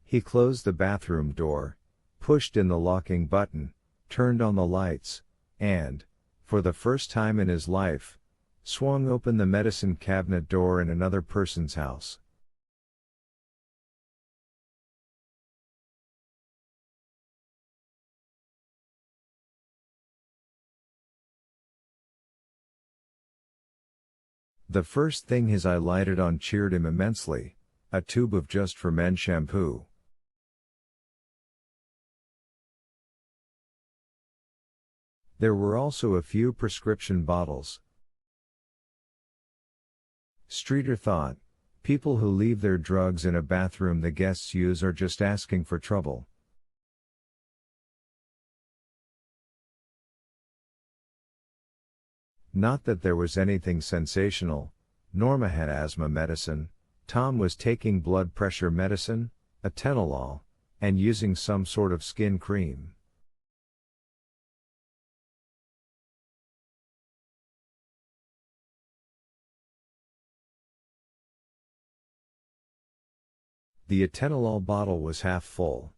He closed the bathroom door, pushed in the locking button, turned on the lights, and, for the first time in his life, swung open the medicine cabinet door in another person's house. The first thing his eye lighted on cheered him immensely: a tube of Just for Men shampoo. There were also a few prescription bottles. Streeter thought, people who leave their drugs in a bathroom the guests use are just asking for trouble. Not that there was anything sensational. Norma had asthma medicine, Tom was taking blood pressure medicine, atenolol, and using some sort of skin cream. The atenolol bottle was half full.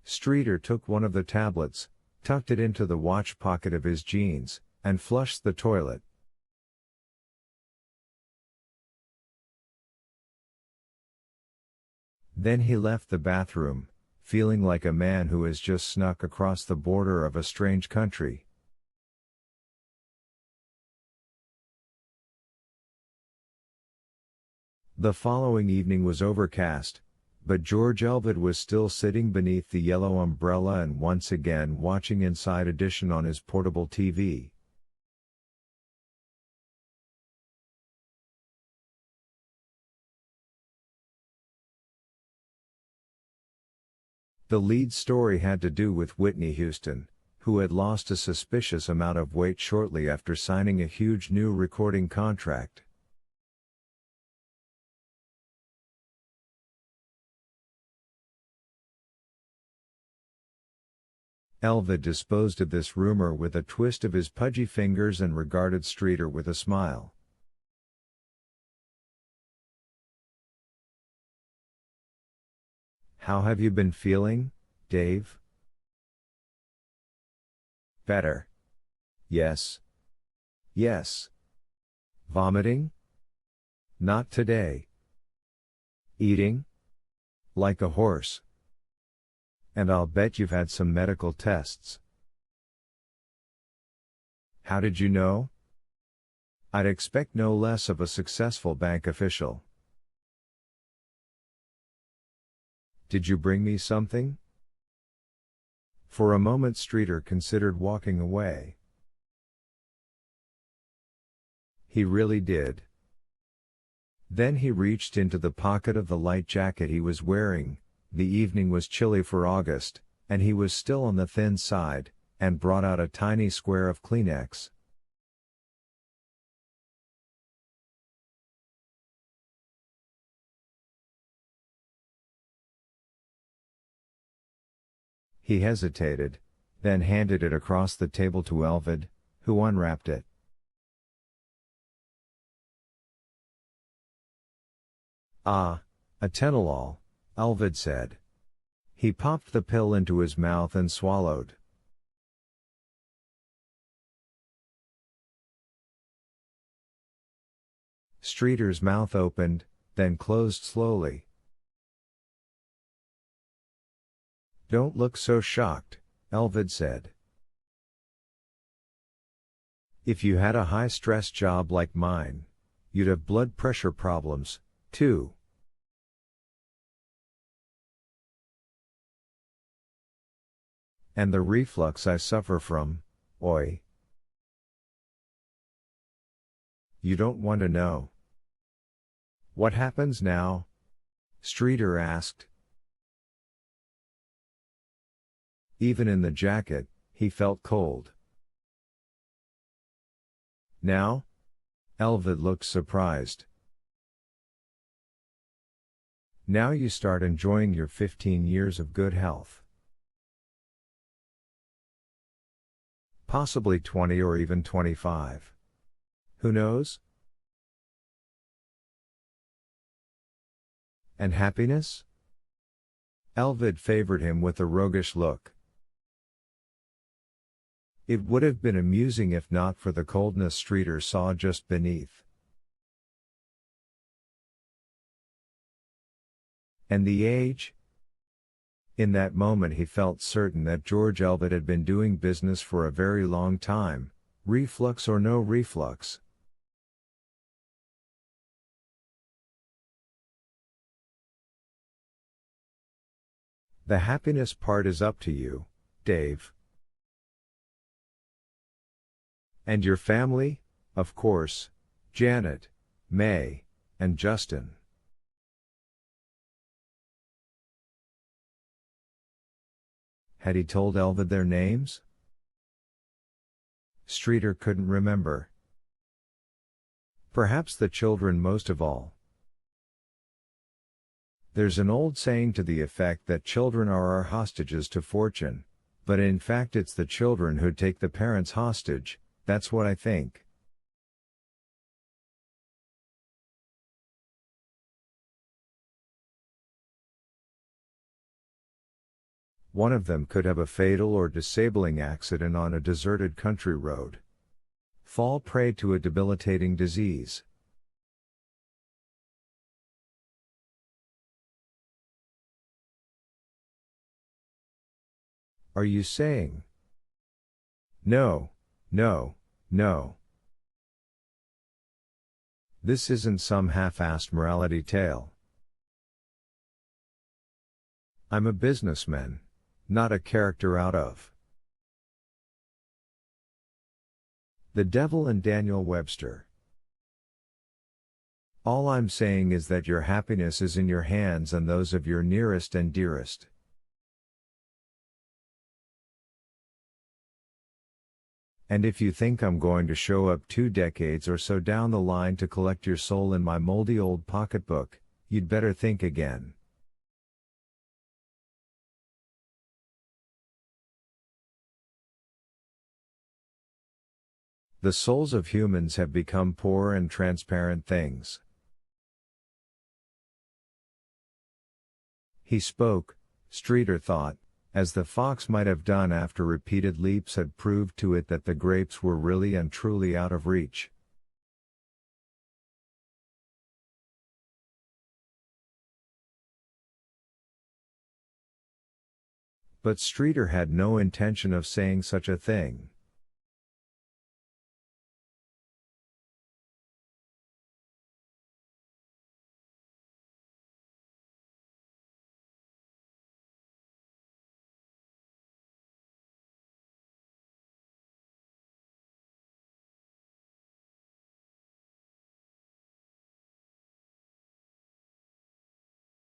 Streeter took one of the tablets, tucked it into the watch pocket of his jeans, and flushed the toilet. Then he left the bathroom, feeling like a man who has just snuck across the border of a strange country. The following evening was overcast, but George Elvid was still sitting beneath the yellow umbrella and once again watching Inside Edition on his portable TV. The lead story had to do with Whitney Houston, who had lost a suspicious amount of weight shortly after signing a huge new recording contract. Elvid disposed of this rumor with a twist of his pudgy fingers and regarded Streeter with a smile. "How have you been feeling, Dave?" "Better." "Yes." "Yes." "Vomiting?" "Not today." "Eating?" "Like a horse." "And I'll bet you've had some medical tests." "How did you know?" "I'd expect no less of a successful bank official." "Did you bring me something?" For a moment Streeter considered walking away. He really did. Then he reached into the pocket of the light jacket he was wearing. The evening was chilly for August, and he was still on the thin side, and brought out a tiny square of Kleenex. He hesitated, then handed it across the table to Elvid, who unwrapped it. "Ah, atenolol," Elvid said. He popped the pill into his mouth and swallowed. Streeter's mouth opened, then closed slowly. "Don't look so shocked," Elvid said. "If you had a high-stress job like mine, you'd have blood pressure problems, too." "And the reflux I suffer from, oi." "You don't want to know." "What happens now?" Streeter asked. Even in the jacket, he felt cold. "Now?" Elvid looked surprised. "Now you start enjoying your 15 years of good health. Possibly 20 or even 25. Who knows?" And happiness? Elvid favored him with a roguish look. It would have been amusing if not for the coldness Streeter saw just beneath. And the age? In that moment he felt certain that George Elvid had been doing business for a very long time, reflux or no reflux. The happiness part is up to you, Dave. And your family, of course, Janet, May, and Justin. Had he told Elvid their names? Streeter couldn't remember. Perhaps the children most of all. There's an old saying to the effect that children are our hostages to fortune, but in fact it's the children who take the parents hostage, that's what I think. One of them could have a fatal or disabling accident on a deserted country road. Fall prey to a debilitating disease. Are you saying? No, no, no. This isn't some half-assed morality tale. I'm a businessman, not a character out of The Devil and Daniel Webster. All I'm saying is that your happiness is in your hands and those of your nearest and dearest. And if you think I'm going to show up 2 decades or so down the line to collect your soul in my moldy old pocketbook, you'd better think again. The souls of humans have become poor and transparent things. He spoke, Streeter thought, as the fox might have done after repeated leaps had proved to it that the grapes were really and truly out of reach. But Streeter had no intention of saying such a thing.